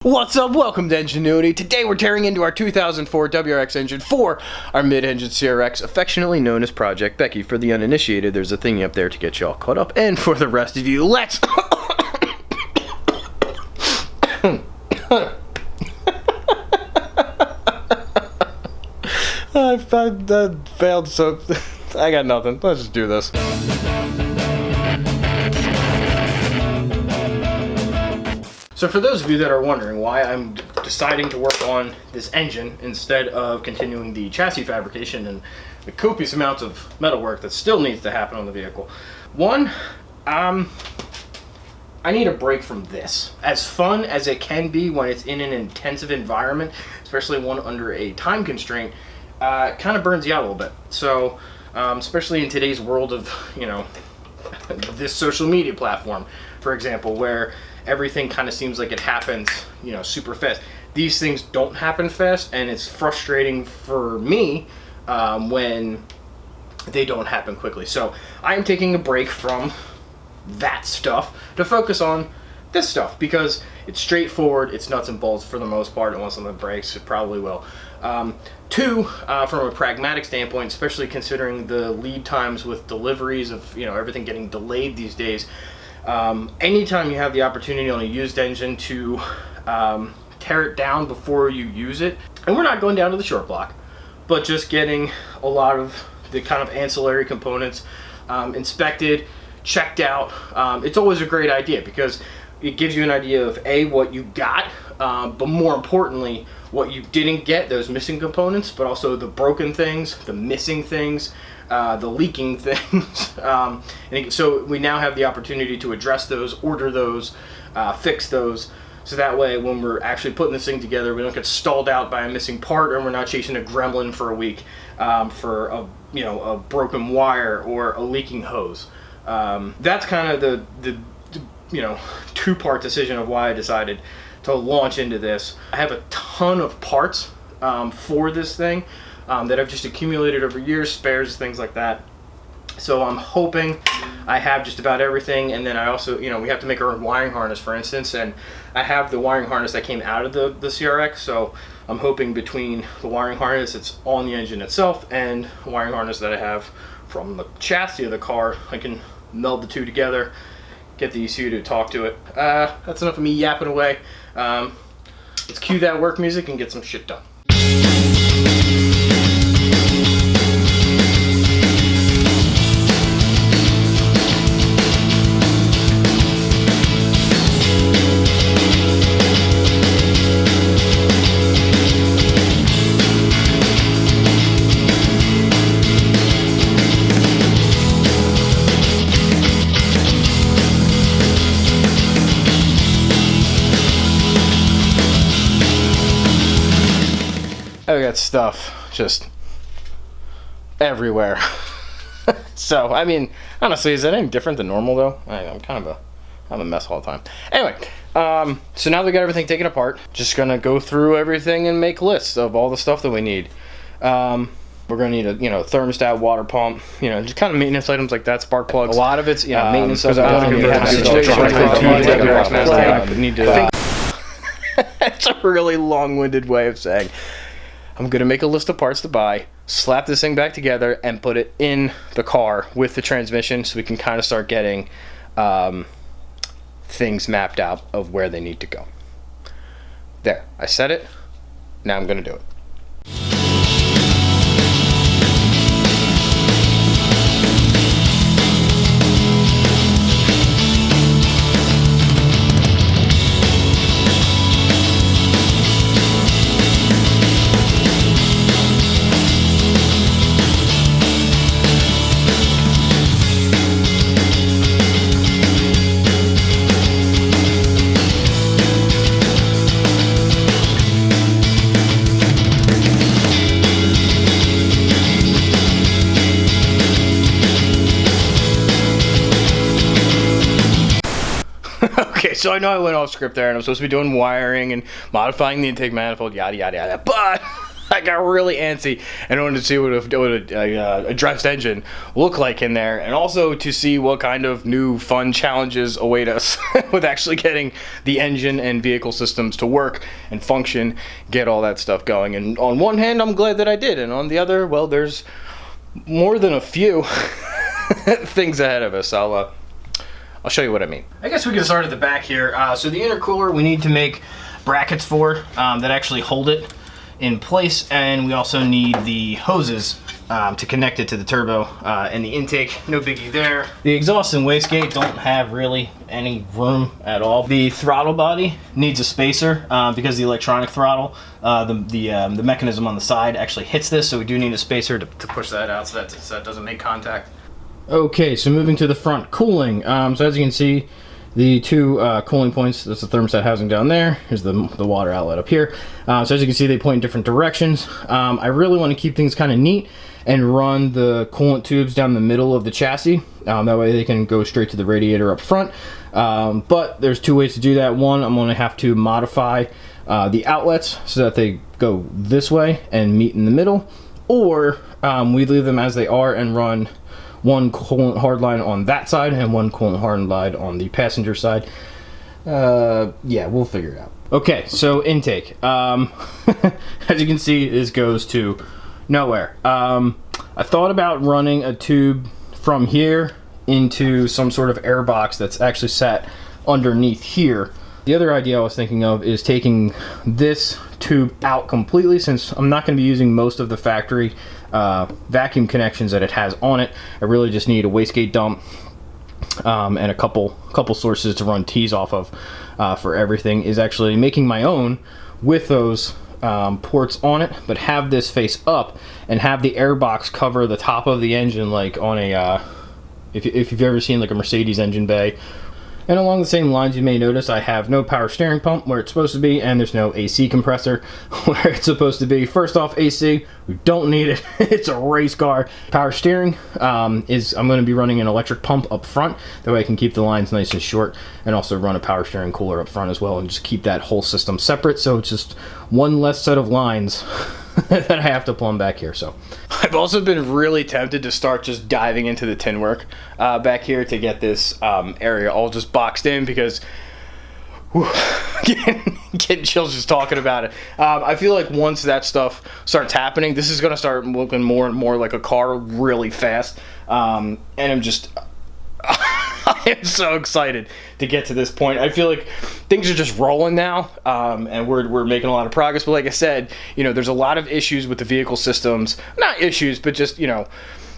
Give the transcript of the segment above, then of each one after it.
What's up? Welcome to Ingenuity. Today we're tearing into our 2004 WRX engine for our mid-engine CRX, affectionately known as Project Becky. For the uninitiated, there's a thingy up there to get you all caught up. And for the rest of you, let's... I failed, so I got nothing. Let's just do this. So for those of you that are wondering why I'm deciding to work on this engine instead of continuing the chassis fabrication and the copious amounts of metal work that still needs to happen on the vehicle, one, I need a break from this. As fun as it can be when it's in an intensive environment, especially one under a time constraint, it kind of burns you out a little bit. So, especially in today's world of, this social media platform, for example, where everything kind of seems like it happens, super fast. These things don't happen fast, and it's frustrating for me when they don't happen quickly. So I am taking a break from that stuff to focus on this stuff because it's straightforward, it's nuts and bolts for the most part, unless something breaks, it probably will. Two, from a pragmatic standpoint, especially considering the lead times with deliveries of everything getting delayed these days, anytime you have the opportunity on a used engine to tear it down before you use it, and we're not going down to the short block, but just getting a lot of the kind of ancillary components inspected, checked out, it's always a great idea because it gives you an idea of A, what you got, but more importantly, what you didn't get, those missing components, but also the broken things, the missing things, the leaking things. And so we now have the opportunity to address those, order those, fix those, so that way when we're actually putting this thing together, we don't get stalled out by a missing part, or we're not chasing a gremlin for a week for a broken wire or a leaking hose. That's kind of the two-part decision of why I decided to launch into this. I have a ton of parts for this thing that I've just accumulated over years, spares, things like that. So I'm hoping I have just about everything, and then I also, we have to make our own wiring harness, for instance, and I have the wiring harness that came out of the CRX, so I'm hoping between the wiring harness that's on the engine itself and the wiring harness that I have from the chassis of the car, I can meld the two together, get the ECU to talk to it. That's enough of me yapping away. Let's cue that work music and get some shit done. I got stuff just everywhere. So, I mean, honestly, is that any different than normal, though? I'm kind of a mess all the time. Anyway, so now that we got everything taken apart, just going to go through everything and make lists of all the stuff that we need. We're going to need a, thermostat, water pump, just kind of maintenance items like that, spark plugs. A lot of it's, maintenance stuff. It's a really long-winded way of saying I'm going to make a list of parts to buy, slap this thing back together, and put it in the car with the transmission so we can kind of start getting things mapped out of where they need to go. There, I said it. Now I'm going to do it. Okay, so I know I went off script there, and I'm supposed to be doing wiring and modifying the intake manifold, yada, yada, yada, but I I got really antsy and wanted to see what a dressed engine look like in there, and also to see what kind of new fun challenges await us with actually getting the engine and vehicle systems to work and function, get all that stuff going. And on one hand, I'm glad that I did, and on the other, well, there's more than a few things ahead of us. I'll show you what I mean. I guess we can start at the back here. So the intercooler we need to make brackets for that actually hold it in place, and we also need the hoses to connect it to the turbo and the intake. No biggie there. The exhaust and wastegate don't have really any room at all. The throttle body needs a spacer because the electronic throttle, the mechanism on the side actually hits this, so we do need a spacer to push that out so that doesn't make contact. Okay, so moving to the front, cooling. So as you can see, the two cooling points, that's the thermostat housing down there. Here's the water outlet up here. So as you can see, they point in different directions. I really want to keep things kind of neat and run the coolant tubes down the middle of the chassis. That way they can go straight to the radiator up front. But there's two ways to do that. One, I'm going to have to modify the outlets so that they go this way and meet in the middle. Or we leave them as they are and run one coolant hard line on that side and one coolant hard line on the passenger side. Yeah, we'll figure it out. Okay, so intake. As you can see, this goes to nowhere. I thought about running a tube from here into some sort of air box that's actually sat underneath here. The other idea I was thinking of is taking this tube out completely, since I'm not going to be using most of the factory vacuum connections that it has on it. I really just need a wastegate dump and a couple sources to run tees off of for everything. Is actually making my own with those ports on it, but have this face up and have the air box cover the top of the engine, like on a if you've ever seen like a Mercedes engine bay. And along the same lines, you may notice I have no power steering pump where it's supposed to be, and there's no AC compressor where it's supposed to be. First off, AC, we don't need it. It's a race car. Power steering I'm going to be running an electric pump up front. That way I can keep the lines nice and short, and also run a power steering cooler up front as well, and just keep that whole system separate, so it's just one less set of lines that I have to plumb back here. So I've also been really tempted to start just diving into the tin work back here to get this area all just boxed in, because getting chills just talking about it. I feel like once that stuff starts happening, this is going to start looking more and more like a car really fast, and I'm just I am so excited to get to this point. I feel like things are just rolling now, and we're making a lot of progress. But like I said, you know, there's a lot of issues with the vehicle systems. Not issues, but just, you know,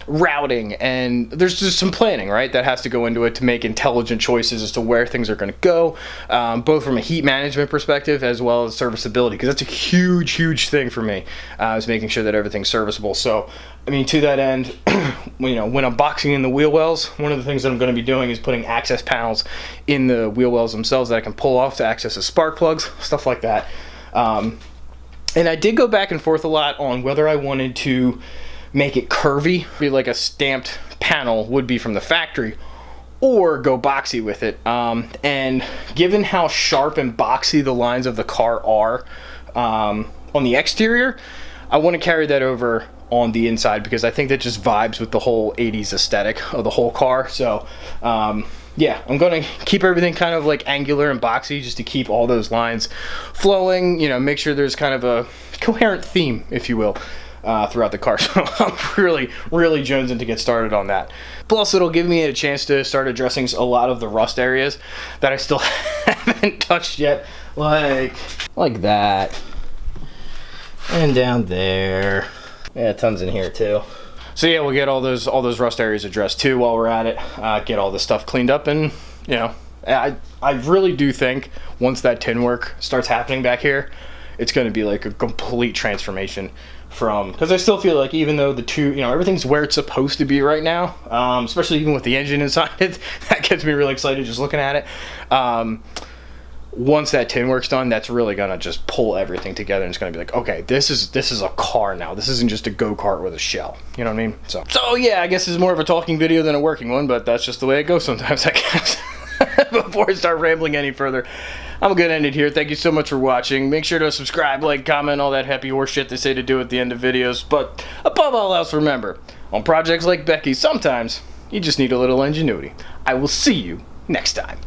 routing, and there's just some planning, right, that has to go into it to make intelligent choices as to where things are going to go, both from a heat management perspective as well as serviceability, because that's a huge thing for me, is making sure that everything's serviceable. So I mean, to that end, you know, when I'm boxing in the wheel wells, one of the things that I'm going to be doing is putting access panels in the wheel wells themselves that I can pull off to access the spark plugs, stuff like that. And I did go back and forth a lot on whether I wanted to make it curvy, be like a stamped panel would be from the factory, or go boxy with it. And given how sharp and boxy the lines of the car are on the exterior, I want to carry that over on the inside, because I think that just vibes with the whole 80s aesthetic of the whole car. So yeah, I'm going to keep everything kind of like angular and boxy, just to keep all those lines flowing, you know, make sure there's kind of a coherent theme, if you will, throughout the car. So I'm really jonesing to get started on that. Plus, it'll give me a chance to start addressing a lot of the rust areas that I still haven't touched yet, like that, and down there. Yeah, tons in here too. So yeah, we'll get all those rust areas addressed too while we're at it. Get all this stuff cleaned up, and you know, I really do think once that tin work starts happening back here, it's going to be like a complete transformation from, because I still feel like even though the two, you know, everything's where it's supposed to be right now, especially even with the engine inside it, that gets me really excited just looking at it. Once that tin work's done, that's really gonna just pull everything together, and it's gonna be like, okay, this is a car now. This isn't just a go-kart with a shell. You know what I mean? So yeah, I guess it's more of a talking video than a working one, but that's just the way it goes sometimes, I guess. Before I start rambling any further, I'm gonna end it here. Thank you so much for watching. Make sure to subscribe, like, comment, all that happy horse shit they say to do at the end of videos. But above all else, remember, on projects like Becky's, sometimes you just need a little ingenuity. I will see you next time.